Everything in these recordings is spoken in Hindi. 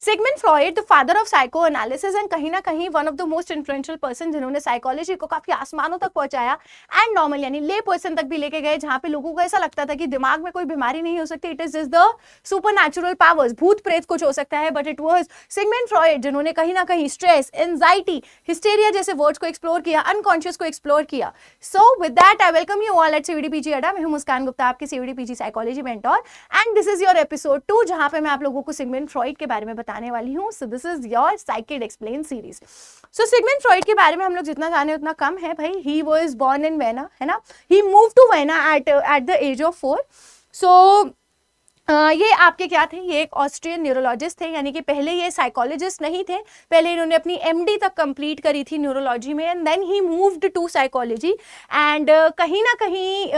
Sigmund Freud the father of psycho analysis and कहीं ना कहीं one of the most influential person जिन्होंने साइकोलॉजी को काफी आसमानों तक पहुंचाया एंड नॉर्मल यानी ले पर्सन तक भी लेके गए, जहां पे लोगों को ऐसा लगता था कि दिमाग में कोई बीमारी नहीं हो सकती, it is just the supernatural powers, भूत प्रेत कुछ हो सकता है, but it was Sigmund Freud जिन्होंने कहीं ना कहीं स्ट्रेस, एंजाइटी, हिस्टेरिया जैसे वर्ड्स को एक्सप्लोर किया, अनकॉन्शियस को एक्सप्लोर किया। So with that I welcome you all at CVDPG अड्डा। मैं हूं मुस्कान गुप्ता, आपकी CVDPG psychology mentor, and this is your episode 2 जहां पे मैं आप लोगों को सिगमंड फ्रॉइड के बारे में बताने वाली हूं। So this is your psyched explain series. So Sigmund Freud के बारे में हम लोग जितना जाने उतना कम है भाई। He was born in Vienna, है ना, he move to Vienna at the age of 4। So ये आपके क्या थे, ये एक ऑस्ट्रियन न्यूरोलॉजिस्ट थे, यानी कि पहले ये साइकोलॉजिस्ट नहीं थे, पहले इन्होंने अपनी एमडी तक कंप्लीट करी थी न्यूरोलॉजी में, and then he moved to psychology. And कहीं ना कहीं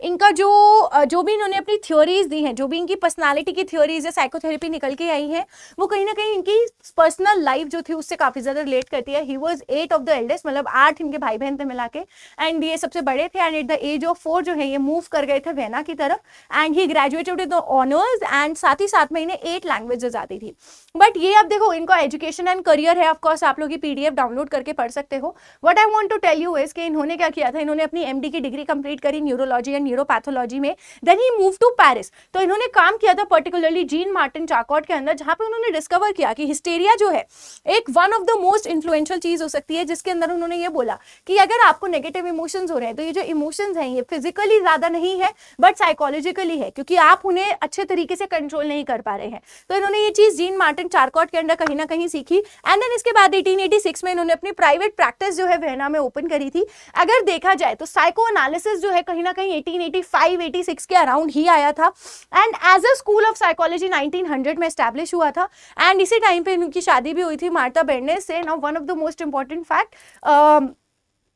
इनका जो भी इन्होंने अपनी थ्योरीज दी हैं, जो भी इनकी पर्सनालिटी की थ्योरीज या साइकोथेरेपी निकल के आई है, वो कहीं ना कहीं इनकी पर्सनल लाइफ जो थी उससे काफी ज्यादा रिलेट करती है। He was 8 of the eldest, मतलब 8 इनके भाई बहन थे मिला के, एंड ये सबसे बड़े थे, and at the age of 4 जो है ये मूव कर गए थे वेना की तरफ, and he graduated with honours, and साथ ही साथ में इन्हें 8 लैंग्वेजेस आती थी। बट ये अब देखो इनका एजुकेशन एंड करियर है, ऑफ कोर्स आप लोग ये पीडीएफ डाउनलोड करके पढ़ सकते हो। What I want to tell you is कि इन्होंने क्या किया था, इन्होंने अपनी एमडी की डिग्री कंप्लीट करी न्यूरोलॉजी एंड न्यूरोपैथोलॉजी में, then he move to Paris. तो इन्होंने काम किया था पर्टिकुलरली जीन मार्टिन चार्कॉट के अंदर, जहां पे उन्होंने डिस्कवर किया कि हिस्टेरिया जो है एक one of the most influential चीज हो सकती है, जिसके अंदर उन्होंने ये बोला कि अगर आपको नेगेटिव इमोशंस हो रहे हैं तो ये जो इमोशंस हैं ये फिजिकली ज्यादा नहीं है बट साइकोलॉजिकली है, क्योंकि आप उन्हें अच्छे तरीके से कंट्रोल नहीं कर पा रहे हैं। तो इन्होंने ये चीज जीन मार्टिन चार्कॉट के अंदर कहीं ना कहीं सीखी, एंड देन इसके बाद 1886 में इन्होंने अपनी प्राइवेट प्रैक्टिस जो है वेना में ओपन करी थी। अगर देखा जाए तो साइको एनालिसिस जो है कहीं ना कहीं 1885-86 के अराउंड ही आया था, and as a school of psychology 1900 में एस्टैब्लिश हुआ था, एंड इसी टाइम पे इनकी शादी भी हुई थी मार्था बेर्नेस से। Now one of the most important fact,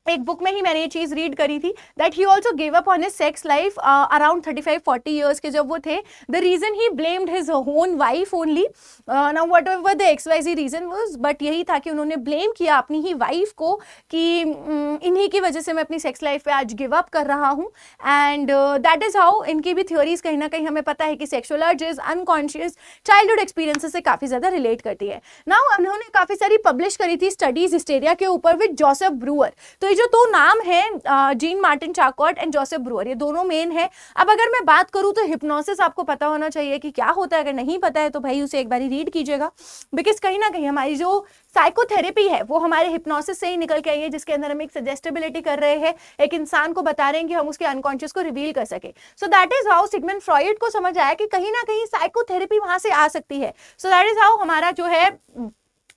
एक बुक में ही मैंने ये चीज रीड करी थी that he also give up on his sex life around 35-40 years के जब वो थे। The reason he blamed his own wife only, now whatever the XYZ reason was, but यही था कि उन्होंने ब्लेम किया अपनी ही वाइफ को कि इन्हीं की वजह से मैं अपनी सेक्स लाइफ पे आज गिव अप कर रहा हूँ। एंड दैट इज हाउ इनकी भी थ्योरीज कहीं ना कहीं हमें पता है कि sexual urges unconscious childhood experiences से काफी ज्यादा रिलेट करती है। नाउ उन्होंने काफी सारी पब्लिश करी थी स्टडीज हिस्टेरिया के ऊपर विद जोसेफ ब्रूअर। तो ये जो दो नाम है Jean Martin Charcot and Joseph Breuer, ये दोनों मेन है। अब अगर मैं बात करूं तो हिप्नोसिस आपको पता होना चाहिए कि क्या होता है, अगर नहीं पता है तो भाई उसे एक बार रीड कीजिएगा, बिकॉज कहीं ना कहीं हमारी जो साइकोथेरेपी है वो हमारे हिप्नोसिस से ही निकल के आई है, जिसके अंदर हम एक सजेस्टेबिलिटी कर रहे हैं, एक इंसान को बता रहे हैं कि हम उसके अनकॉन्शियस को रिवील कर सके। सो that is how Sigmund Freud को समझ आया कि कहीं ना कहीं साइकोथेरेपी वहां से आ सकती है। सो दैट इज हाउ हमारा जो है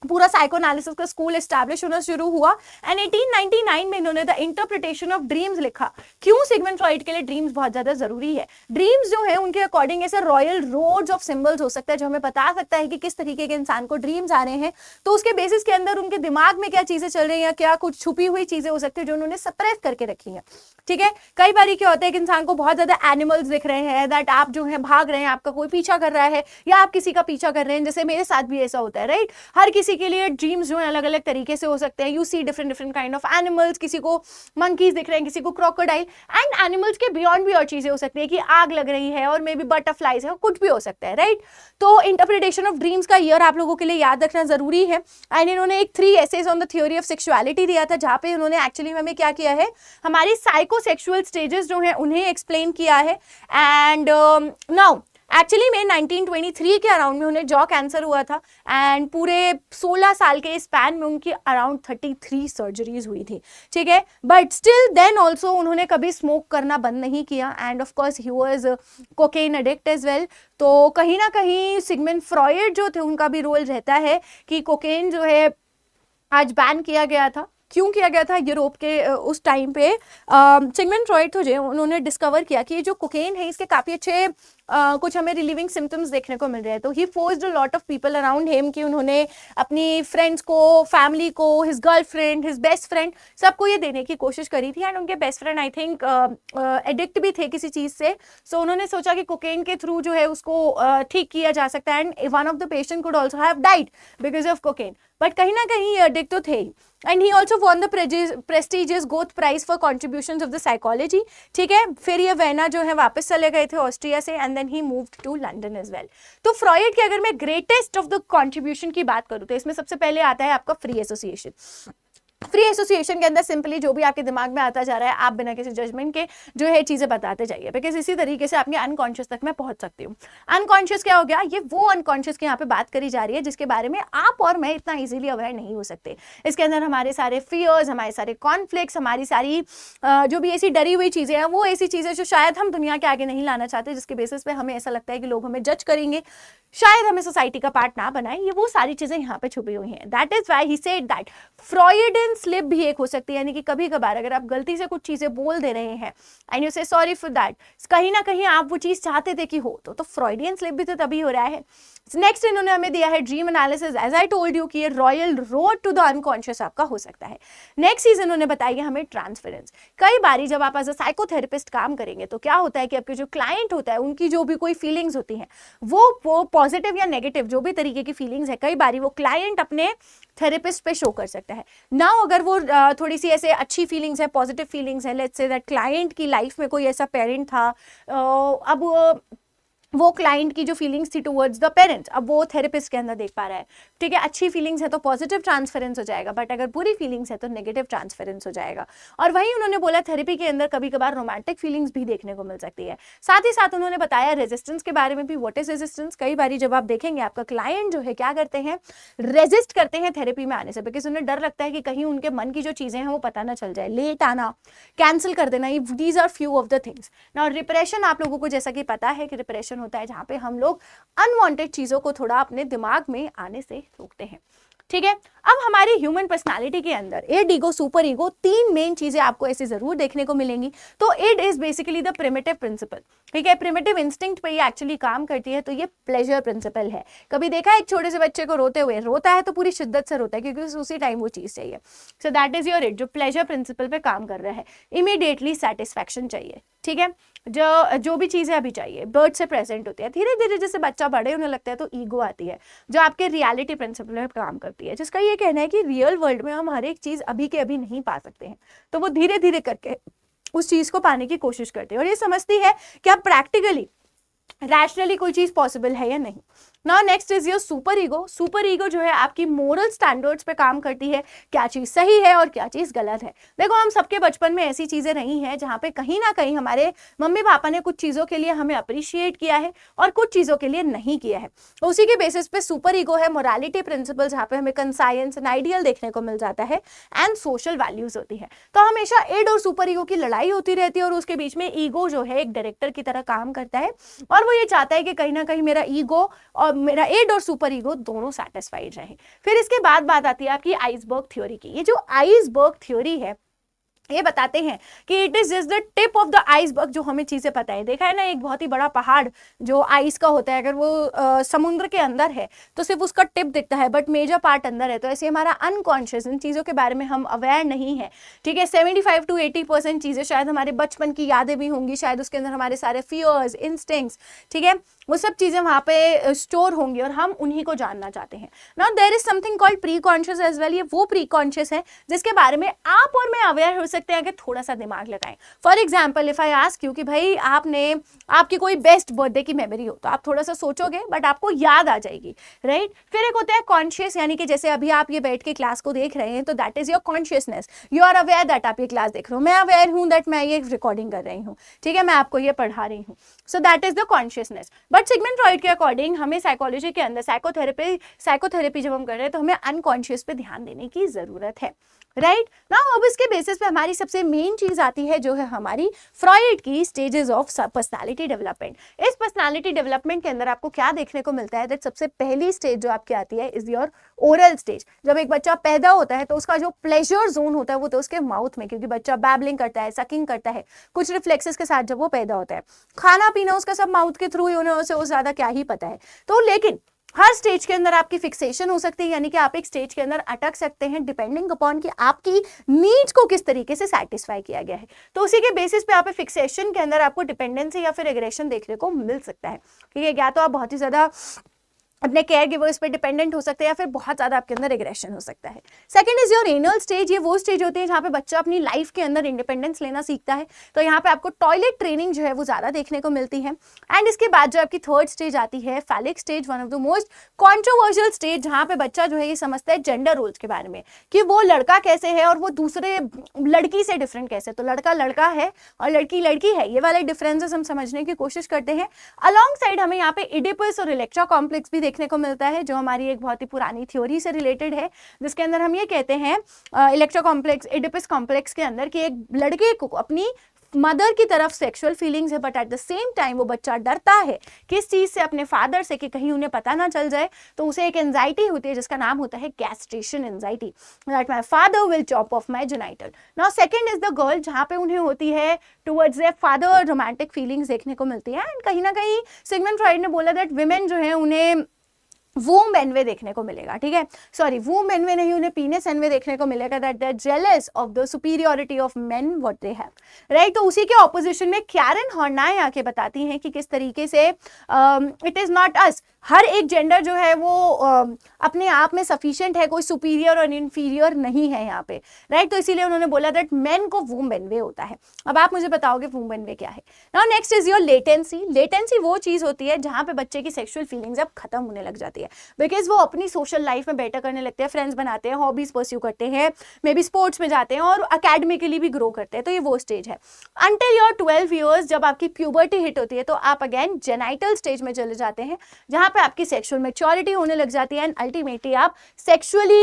पूरा साइको एनालिसिस का स्कूल एस्टैब्लिश होना शुरू हुआ, एंड 1899 में इन्होंने द इंटरप्रिटेशन ऑफ ड्रीम्स लिखा। क्यों सिगमंड फ्रॉइड के लिए ड्रीम्स बहुत ज्यादा जरूरी है? ड्रीम्स जो है उनके अकॉर्डिंग ऐसे रॉयल रोड्स ऑफ सिंबल्स हो सकता है जो हमें बता सकता है कि किस तरीके के इंसान को ड्रीम्स आ रहे हैं, तो उसके बेसिस के अंदर उनके दिमाग में क्या चीजें चल रही हैं, क्या कुछ छुपी हुई चीजें हो सकती है जो उन्होंने सप्रेस करके रखी है। ठीक है, कई बार क्या होता है कि इंसान को बहुत ज्यादा एनिमल्स दिख रहे हैं, दैट आप जो है भाग रहे हैं, आपका कोई पीछा कर रहा है या आप किसी का पीछा कर रहे हैं, जैसे मेरे साथ भी ऐसा होता है, राइट। हर किसी के लिए ड्रीम्स जो है अलग अलग तरीके से हो सकते हैं। You see different different kind of animals, किसी को मंकीज दिख रहे हैं, किसी को क्रोकोडाइल, एंड एनिमल्स के बियॉन्ड भी और चीजें हो सकती है कि आग लग रही है और मे बी बटरफ्लाइज है, कुछ भी हो सकता है, राइट। तो इंटरप्रिटेशन ऑफ ड्रीम्स का ईयर आप लोगों के लिए याद रखना जरूरी है। एंड इन्होंने एक 3 essays on the theory of sexuality दिया था, जहां पे उन्होंने एक्चुअली हमें क्या किया है, हमारी साइकोसेक्सुअल स्टेजेस जो है उन्हें एक्सप्लेन किया है। एंड नाउ एक्चुअली में 1923 के अराउंड में उन्हें जॉ कैंसर हुआ था, एंड पूरे 16 साल के स्पैन में उनकी अराउंड 33 सर्जरीज हुई थी। ठीक है, बट स्टिल देन ऑल्सो उन्होंने कभी स्मोक करना बंद नहीं किया, and of course he was cocaine addict as well. तो कहीं ना कहीं सिगमंड फ्रॉइड जो थे उनका भी रोल रहता है कि कोकेन जो है आज बैन किया गया था। क्यों किया गया था यूरोप के उस टाइम पे? सिगमंड फ्रॉइड तो जो उन्होंने डिस्कवर किया कि जो कोकेन है इसके काफी अच्छे कुछ हमें रिलीविंग सिम्टम्स देखने को मिल रहे हैं। तो he forced a lot of people around him कि उन्होंने अपनी फ्रेंड्स को, फैमिली को, his girlfriend, his best friend, सबको ये देने की कोशिश करी थी। एंड उनके best friend I think addict भी थे किसी चीज से, सो उन्होंने सोचा कि कोकेन के थ्रू जो है उसको ठीक किया जा सकता है। And one of the patient could also have died because of cocaine, but कहीं ना कहीं एडिक्ट तो थे ही। And he also won the prestigious Goethe prize for contributions of the psychology. ठीक है, फिर ये वेना जो है वापस चले गए थे ऑस्ट्रिया से, and and then he moved to London as well. तो फ्रॉइड के अगर मैं ग्रेटेस्ट ऑफ द कॉन्ट्रीब्यूशन की बात करूँ तो इसमें सबसे पहले आता है आपका फ्री एसोसिएशन। फ्री एसोसिएशन के अंदर सिंपली जो भी आपके दिमाग में आता जा रहा है आप बिना किसी जजमेंट के जो है चीजें बताते जाइए, बिकॉज इसी तरीके से आपके अनकॉन्शियस तक मैं पहुंच सकती हूँ। अनकॉन्शियस क्या हो गया, ये वो अनकॉन्शियस की यहाँ पे बात करी जा रही है जिसके बारे में आप और मैं इतना इजीली अवेयर नहीं हो सकते। इसके अंदर हमारे सारे फियर्स, हमारे सारे कॉन्फ्लिक्ट्स, हमारी सारी जो भी ऐसी डरी हुई चीजें हैं, वो ऐसी चीजें जो शायद हम दुनिया के आगे नहीं लाना चाहते, जिसके बेसिस पे हमें ऐसा लगता है कि लोग हमें जज करेंगे, शायद हमें सोसाइटी का पार्ट ना बनाए, ये वो सारी चीजें यहाँ पे छुपी हुई हैं। That is why he said that Freudian slip भी एक हो सकती है, यानी कि कभी कभार अगर आप गलती से कुछ चीजें बोल दे रहे हैं एंड यू से सॉरी फॉर दैट, कहीं ना कहीं आप वो चीज चाहते थे कि हो, तो फ्रॉइडियन स्लिप भी तो तभी हो रहा है। नेक्स्ट इन्होंने हमें दिया है dream analysis. As I told you कि ये royal road to the unconscious आपका हो सकता है। नेक्स्ट चीज इन्होंने बताई है हमें ट्रांसफरेंस। कई बारी जब आप एज अ साइकोथेरेपिस्ट काम करेंगे तो क्या होता है कि आपके जो क्लाइंट होता है उनकी जो भी कोई फीलिंग्स होती हैं वो पॉजिटिव या नेगेटिव जो भी तरीके की फीलिंग्स है, कई बारी वो क्लाइंट अपने थेरेपिस्ट पे शो कर सकता है। नाउ अगर वो थोड़ी सी ऐसे अच्छी फीलिंग्स है, पॉजिटिव फीलिंग्स है, लेट्स से दैट क्लाइंट की लाइफ में कोई ऐसा पेरेंट था, अब वो क्लाइंट की जो फीलिंग्स थी टुवर्ड्स द पेरेंट्स अब वो थेरेपिस्ट के अंदर देख पा रहा है, ठीक है। अच्छी फीलिंग्स है तो पॉजिटिव ट्रांसफरेंस हो जाएगा, बट अगर बुरी फीलिंग्स है तो नेगेटिव ट्रांसफरेंस हो जाएगा। और वही उन्होंने बोला थेरेपी के अंदर कभी कभार रोमांटिक फीलिंग्स भी देखने को मिल सकती है। साथ ही साथ उन्होंने बताया रेजिस्टेंस के बारे में भी। What is resistance? कई बार जब आप देखेंगे आपका क्लाइंट जो है क्या करते हैं, रेजिस्ट करते हैं थेरेपी में आने से, बिकॉज उन्हें डर लगता है कि कहीं उनके मन की जो चीजें हैं वो पता ना चल जाए, लेट आना, कैंसिल कर देना, these are few of the things. Now depression आप लोगों को जैसा कि पता है कि डिप्रेशन होता है जहाँ पे हम लोग अनवांटेड चीजों को थोड़ा अपने दिमाग में आने से रोकते हैं, ठीक है। अब हमारी ह्यूमन पर्सनालिटी के अंदर इड, ईगो, सुपर ईगो, तीन मेन चीजें आपको ऐसे जरूर देखने को मिलेंगी। तो id is basically the primitive principle, ठीक है। प्रिमिटिव इंस्टिंक्ट पे ये एक्चुअली काम करती है, तो ये प्लेजर प्रिंसिपल है। कभी देखा है एक छोटे से बच्चे को रोते हुए? रोता है तो पूरी शिद्दत से रोता है क्योंकि उसी टाइम वो चीज चाहिए। So that is your id जो प्लेजर प्रिंसिपल पे काम कर रहा है। इमीडिएटली सेटिस्फैक्शन चाहिए, ठीक है। जो भी चीजें अभी चाहिए बर्थ से प्रेजेंट होती है, धीरे धीरे जैसे बच्चा बड़े होने लगता है तो ईगो आती है जो आपके रियलिटी प्रिंसिपल पे काम करती है, जिसका ये कहना है कि रियल वर्ल्ड में हम हर एक चीज अभी के अभी नहीं पा सकते हैं, तो वो धीरे धीरे करके उस चीज को पाने की कोशिश करते हैं और ये समझती है कि आप प्रैक्टिकली रैशनली कोई चीज पॉसिबल है या नहीं। Now next is your super ego. Super ego जो है आपकी मोरल स्टैंडर्ड्स पे काम करती है, क्या चीज सही है और क्या चीज गलत है। देखो हम सबके बचपन में ऐसी चीजें रही हैं जहाँ पे कहीं ना कहीं हमारे मम्मी पापा ने कुछ चीजों के लिए हमें अप्रिशिएट किया है और कुछ चीजों के लिए नहीं किया है। उसी के बेसिस पे सुपर ईगो है मोरालिटी प्रिंसिपल, जहाँ पे हमें कंसाइंस एंड आइडियल देखने को मिल जाता है एंड सोशल वैल्यूज होती है। तो हमेशा इड और सुपर ईगो की लड़ाई होती रहती है और उसके बीच में ईगो जो है एक डायरेक्टर की तरह काम करता है और वो ये चाहता है कि कहीं ना कहीं मेरा ईगो और मेरा इड और सुपर ईगो दोनों सेटिस्फाइड रहे। फिर इसके बाद बात आती है आपकी आइसबर्ग थ्योरी की। ये जो आइसबर्ग थ्योरी है ये बताते हैं कि it is just the tip of the iceberg, जो हमें चीजें पता है। देखा है ना एक बहुत ही बड़ा पहाड़ जो आइस का होता है, अगर वो समुद्र के अंदर है तो सिर्फ उसका टिप दिखता है बट मेजर पार्ट अंदर है। तो ऐसे हमारा अनकॉन्शियस इन चीजों के बारे में हम अवेयर नहीं है, ठीक है। 75 to 80% चीजें शायद हमारे बचपन की यादें भी होंगी, शायद उसके अंदर हमारे सारे फियर्स, इंस्टिंक्ट्स, ठीक है, वो सब चीजें वहां पे स्टोर होंगी और हम उन्हीं को जानना चाहते हैं। Now there is something called preconscious as well. ये वो प्री कॉन्शियस है जिसके बारे में आप और मैं अवेयर हो सकते हैं कि थोड़ा सा दिमाग लगाएं। For example if I ask you कि भाई आपकी कोई बेस्ट बर्थडे की मेमोरी हो तो आप थोड़ा सा सोचोगे बट आपको याद आ जाएगी, राइट। फिर एक होता है कॉन्शियस, यानी कि जैसे अभी आप ये बैठ के क्लास को देख रहे हैं तो that is your consciousness. You are aware that आप ये क्लास देख रहे हो, मैं अवेयर हूं दैट मैं ये रिकॉर्डिंग कर रही हूँ, ठीक है, मैं आपको ये पढ़ा रही हूँ। सो that is the consciousness. But Sigmund Freud के अकॉर्डिंग हमें साइकोलॉजी के अंदर साइकोथेरेपी जब हम कर रहे हैं तो हमें अनकॉन्शियस पे ध्यान देने की जरूरत है, राइट ना। अब इसके बेसिस पे हमारी सबसे मेन चीज आती है जो है हमारी फ्रॉइड की स्टेजेस ऑफ पर्सनालिटी डेवलपमेंट। इस पर्सनालिटी डेवलपमेंट के अंदर आपको क्या देखने को मिलता है, दैट सबसे पहली स्टेज जो आपकी आती है इज योर ओरल स्टेज। जब एक बच्चा पैदा होता है तो उसका जो प्लेजर जोन होता है वो तो उसके माउथ में, क्योंकि बच्चा बैबलिंग करता है, सकिंग करता है कुछ रिफ्लेक्सेस के साथ जब वो पैदा होता है। खाना पीना उसका सब माउथ के थ्रू ही होने से वो ज्यादा क्या ही पता है। तो लेकिन हर स्टेज के अंदर आपकी फिक्सेशन हो सकती है, यानी कि आप एक स्टेज के अंदर अटक सकते हैं डिपेंडिंग अपॉन कि आपकी नीड्स को किस तरीके से सेटिस्फाई किया गया है। तो उसी के बेसिस पे आप फिक्सेशन के अंदर आपको डिपेंडेंसी या फिर एग्रेशन देखने को मिल सकता है, ठीक है। या तो आप बहुत ही ज्यादा अपने केयर गिवर्स पे डिपेंडेंट हो सकते हैं, या फिर बहुत ज़्यादा आपके अंदर एग्रेशन हो सकता है। Second is your anal stage. ये वो स्टेज होती है जहाँ पे बच्चा अपनी लाइफ के अंदर इंडिपेंडेंस लेना सीखता है, तो यहाँ पे आपको टॉयलेट ट्रेनिंग जो है वो ज़्यादा देखने को मिलती है। एंड इसके बाद जो आपकी थर्ड स्टेज आती है phallic stage, one of the most controversial stage, जहाँ पे बच्चा जो है ये समझता है जेंडर रोल्स के बारे में कि वो लड़का कैसे है और वो दूसरे लड़की से डिफरेंट कैसे, तो लड़का लड़का है और लड़की लड़की है, ये वाले डिफरेंसेस हम समझने की कोशिश करते हैं। अलॉन्ग साइड हमें यहाँ पे इडिपस और इलेक्ट्रा कॉम्प्लेक्स भी देखने को मिलता है, जो हमारी एक बहुत ही पुरानी थ्योरी से रिलेटेड है, जिसके अंदर हम ये कहते हैं इलेक्ट्रा कॉम्प्लेक्स इडिपस कॉम्प्लेक्स के अंदर कि एक लड़के को अपनी मदर की तरफ सेक्सुअल फीलिंग्स है, but at the same time वो बच्चा डरता है किस चीज से, अपने फादर से, कि कहीं उन्हें पता ना चल जाए, तो उसे एक एंजाइटी होती है जिसका नाम होता है gestation anxiety, that my father will chop of my genital. Now second is the girl, जहां पे उन्हें होती है towards their father romantic feelings देखने को मिलती है। एंड कहीं ना कहीं सिगमंड फ्रॉइड ने बोला दैट विमेन जो है उन्हें वूम एनवे देखने को मिलेगा, ठीक है, सॉरी वूम एनवे नहीं, उन्हें पीनस एनवे देखने को मिलेगा, that they are jealous of the superiority of men what they have, right. तो उसी के ऑपोजिशन में कैरन हॉर्नाय आके बताती हैं कि किस तरीके से इट इज नॉट अस, हर एक जेंडर जो है वो अपने आप में सफिशिएंट है, कोई सुपीरियर और इन्फीरियर नहीं है यहाँ पे, राइट। तो इसीलिए उन्होंने बोला दैट मेन को वूम एनवे होता है। अब आप मुझे बताओगे वूम एनवे क्या है। Now next is your latency. Latency वो चीज होती है जहाँ पे बच्चे की सेक्सुअल फीलिंग्स अब खत्म होने लग जाती है, बिकॉज वो अपनी सोशल लाइफ में बेटर करने लगते हैं, फ्रेंड्स बनाते हैं, हॉबीज परस्यू करते हैं, मे बी स्पोर्ट्स में जाते हैं और अकेडमिकली भी ग्रो करते हैं, तो ये वो स्टेज है। अंटिल योर 12 ईयर्स जब आपकी प्यूबर्टी हिट होती है तो आप अगेन जेनाइटल स्टेज में चले जाते हैं, जहाँ पे आपकी सेक्सुअल मैच्योरिटी होने लग जाती है एंड अल्टीमेटली आप सेक्सुअली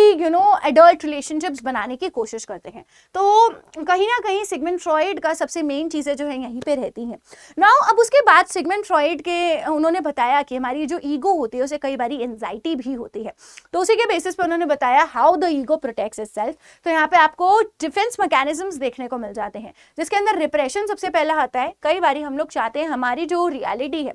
एडल्ट रिलेशनशिप्स बनाने की कोशिश करते हैं। तो कहीं ना कहीं सिगमंड फ्रॉइड का सबसे मेन चीज़ें जो है यहीं पे रहती हैं। नाउ अब उसके बाद सिगमंड फ्रॉइड के उन्होंने बताया कि हमारी जो ईगो होती है उसे कई बारी एंजाइटी भी होती है, तो उसी के बेसिस पे उन्होंने बताया how the ego protects itself. तो यहाँ पे आपको डिफेंस मैकेनिज्म्स देखने को मिल जाते हैं, जिसके अंदर रिप्रेशन सबसे पहला आता है। कई बारी हम लोग चाहते हैं हमारी जो रियलिटी है,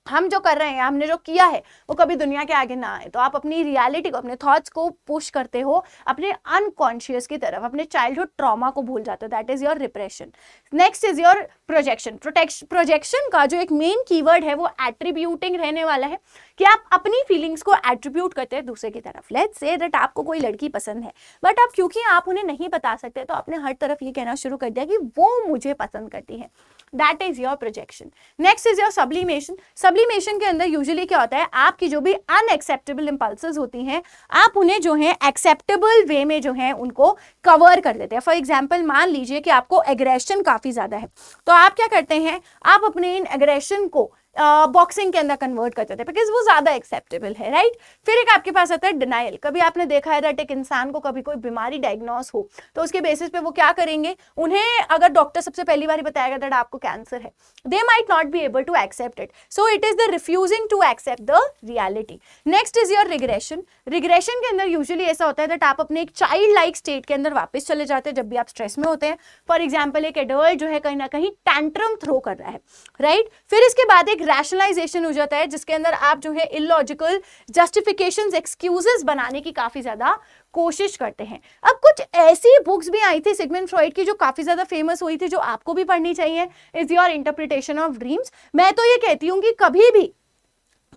हम जो कर रहे हैं, हमने जो किया है वो कभी दुनिया के आगे ना आए, तो आप अपनी रियलिटी को, अपने थॉट्स को पुश करते हो अपने अनकॉन्शियस की तरफ, अपने चाइल्डहुड ट्रॉमा को भूल जाते हो, that is your repression. Next is your projection. Projection का जो एक मेन कीवर्ड है वो एट्रीब्यूटिंग रहने वाला है, कि आप अपनी फीलिंग्स को एट्रीब्यूट करते हैं दूसरे की तरफ। लेट्स से दैट आपको कोई लड़की पसंद है, बट आप क्योंकि आप उन्हें नहीं बता सकते तो आपने हर तरफ ये कहना शुरू कर दिया कि वो मुझे पसंद करती है, that is your projection. Next is your sublimation. Sublimation के अंदर यूजुअली क्या होता है, आपकी जो भी अनएक्सेप्टेबल इंपल्सेस होती हैं आप उन्हें जो है एक्सेप्टेबल वे में जो है उनको कवर कर देते हैं। फॉर एग्जाम्पल मान लीजिए कि आपको एग्रेशन काफी ज्यादा है, तो आप क्या करते हैं, आप अपने इन एग्रेशन को बॉक्सिंग के अंदर कन्वर्ट करते थे बिकॉज वो ज्यादा एक्सेप्टेबल है, राइट। फिर एक आपके पास आता है डिनाइल। कभी आपने देखा है दैट एक इंसान को कभी कोई बीमारी डायग्नोस हो तो उसके बेसिस पे वो क्या करेंगे, उन्हें अगर डॉक्टर सबसे पहली बार बताएगा दैट आपको कैंसर है, they might not be able to accept it, so it is the refusing to accept the reality. Next is your regression. Regression के अंदर यूजुअली ऐसा होता है दैट आप अपने एक चाइल्ड लाइक स्टेट के अंदर वापस चले जाते हैं जब भी आप स्ट्रेस में होते हैं। फॉर एग्जाम्पल एक एडल्ट जो है कहीं ना कहीं टैंट्रम थ्रो कर रहा है, राइट। फिर इसके बाद एक रैशनलाइजेशन हो जाता है जिसके अंदर आप जो है इलॉजिकल जस्टिफिकेशंस, एक्सक्यूजेस बनाने की काफी ज्यादा कोशिश करते हैं। अब कुछ ऐसी बुक्स भी आई थी सिगमंड फ्रॉइड की जो काफी ज्यादा फेमस हुई थी, जो आपको भी पढ़नी चाहिए, is your interpretation of dreams. मैं तो ये कहती हूँ कि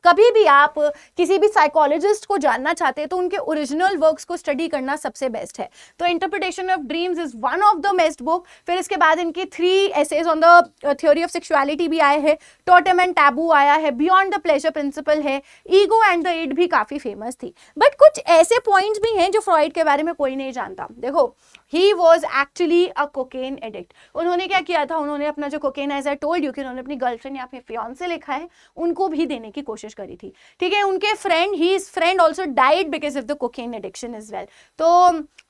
कभी भी आप किसी भी साइकोलॉजिस्ट को जानना चाहते हैं तो उनके ओरिजिनल वर्क्स को स्टडी करना सबसे बेस्ट है। तो interpretation of dreams is one of the best book. फिर इसके बाद इनकी 3 essays on the theory of sexuality भी आए हैं, टोटेम एंड टैबू आया है, बियॉन्ड द प्लेजर प्रिंसिपल है, ईगो एंड द इड भी काफी फेमस थी। बट कुछ ऐसे पॉइंट्स भी हैं जो फ्रॉइड के बारे में कोई नहीं जानता। देखो, he was actually a cocaine addict. उन्होंने क्या किया था, उन्होंने अपना जो cocaine, as I told you कि उन्होंने अपनी गर्लफ्रेंड या फिर फियांसे लिखा है, उनको भी देने की कोशिश करी थी, ठीक है। उनके his friend also died because of the cocaine addiction as well. तो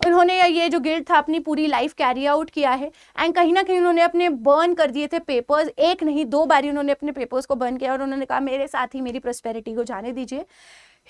उन्होंने ये जो गिल्ट था अपनी पूरी लाइफ कैरी आउट किया है एंड कहीं ना कहीं उन्होंने अपने बर्न कर दिए थे पेपर्स, एक नहीं 2 बारी उन्होंने अपने पेपर्स को बर्न किया और उन्होंने कहा मेरे साथ ही मेरी प्रॉस्पेरिटी को जाने दीजिए।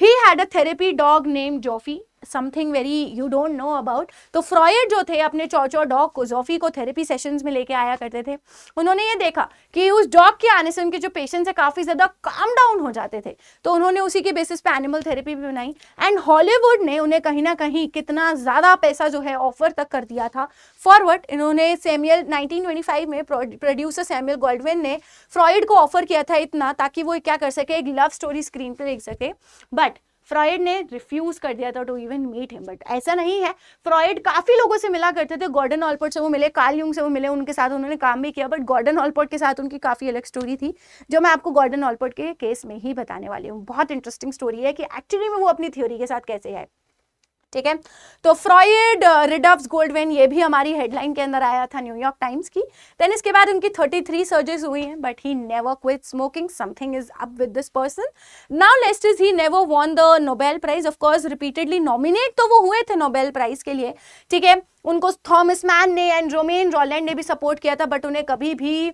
He had a therapy dog named Joffy. Something very you don't know about. तो फ्रॉयड जो थे अपने चौचौ डॉग को, जोफी को थेरेपी सेशंस में लेके आया करते थे। उन्होंने ये देखा कि उस डॉग के आने से उनके जो पेशेंट्स है काफी ज्यादा काम डाउन हो जाते थे, तो उन्होंने उसी के बेसिस पे एनिमल थेरेपी भी बनाई। एंड हॉलीवुड ने उन्हें कहीं ना कहीं कितना ज्यादा पैसा जो है ऑफर तक कर दिया था। फॉरवर्ड इन्होंने सैमुअल 1925 में प्रोड्यूसर सैमुअल गोल्डविन ने फ्रॉयड को ऑफर किया था इतना, ताकि वो क्या कर सके, एक लव स्टोरी स्क्रीन पे लिख सके। बट फ्रॉयड ने रिफ्यूज कर दिया था to even meet him. But ऐसा नहीं है, फ्रॉयड काफी लोगों से मिला करते थे। गॉर्डन ऑलपोर्ट से वो मिले, कार्ल यूंग से वो मिले, उनके साथ उन्होंने काम भी किया। बट गॉर्डन ऑलपोर्ट के साथ उनकी काफी अलग स्टोरी थी, जो मैं आपको गॉर्डन ऑलपोर्ट के केस में ही बताने वाली हूँ। बहुत इंटरेस्टिंग स्टोरी है कि एक्चुअली में वो अपनी थ्योरी के साथ कैसे है। ठीक है, तो फ्रॉयड रिडल्फ्स गोल्डविन, ये भी हमारी हेडलाइन के अंदर आया था न्यूयॉर्क टाइम्स की। देन इसके बाद उनकी 33 सर्जरीज हुई हैं, but he never quit smoking. Something is up with this person. Now lest is he never won the Nobel prize. Of course repeatedly nominate तो वो हुए थे नोबेल प्राइज के लिए, ठीक है, उनको थॉमस मैन ने एंड रोमेन रॉलैंड ने भी सपोर्ट किया था, बट उन्हें कभी भी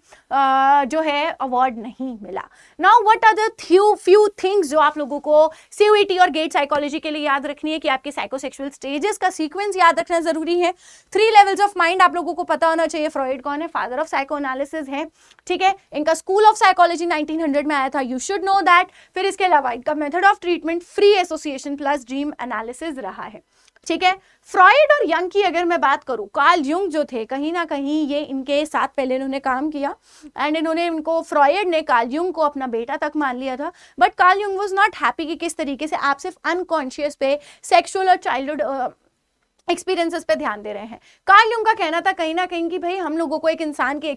जो है अवार्ड नहीं मिला। Now what are the few things जो आप लोगों को सीयूईटी और गेट साइकोलॉजी के लिए याद रखनी है, कि आपके साइकोसेक्सुअल स्टेजेस का सीक्वेंस याद रखना जरूरी है। 3 लेवल्स ऑफ माइंड आप लोगों को पता होना चाहिए। फ्रॉयड कौन है, फादर ऑफ साइको एनालिसिस है, ठीक है, इनका स्कूल ऑफ साइकोलॉजी 1900 में आया था, यू शुड नो दैट। फिर इसके अलावा इनका method of treatment free association plus dream analysis रहा है, ठीक है। फ्रॉयड और यंग की अगर मैं बात करूं, कार्ल यूंग जो थे कहीं ना कहीं ये इनके साथ पहले इन्होंने काम किया, एंड इन्होंने इनको, फ्रॉयड ने कार्ल यूंग को अपना बेटा तक मान लिया था। But Carl Jung was not happy कि किस तरीके से आप सिर्फ अनकॉन्शियस पे सेक्सुअल और चाइल्डहुड एक्सपीरियंसेस पे ध्यान दे रहे हैं। कार्ल यूंग का कहना था कहीं ना कहीं कि भाई हम लोगों को एक इंसान की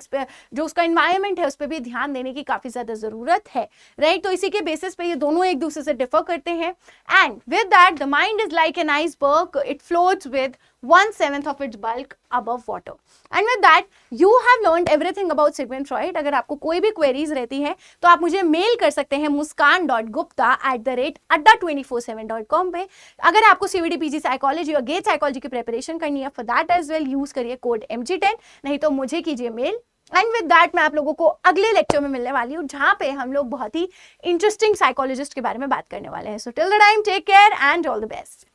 जो उसका एनवायरनमेंट है उस पर भी ध्यान देने की काफी ज्यादा जरूरत है, राइट। तो इसी के बेसिस पे ये दोनों एक दूसरे से डिफर करते हैं। And with that the mind is like an iceberg, it floats with 1/7 of its bulk above water. And with that, you have learned everything about Sigmund Freud. अगर आपको कोई भी क्वेरीज रहती है तो आप मुझे मेल कर सकते हैं muskan.gupta@adda247.com पे। अगर आपको CVT PG साइकोलॉजी और गेट साइकोलॉजी की प्रिपरेशन करनी है, for that as well use करिए कोड MG10, नहीं तो मुझे कीजिए मेल। एंड विद दैट मैं आप लोगों को अगले लेक्चर में मिलने वाली हूँ, जहां पे हम लोग बहुत ही इंटरेस्टिंग साइकोलॉजिस्ट के बारे में बात करने वाले हैं। So till the time, take care and all the best.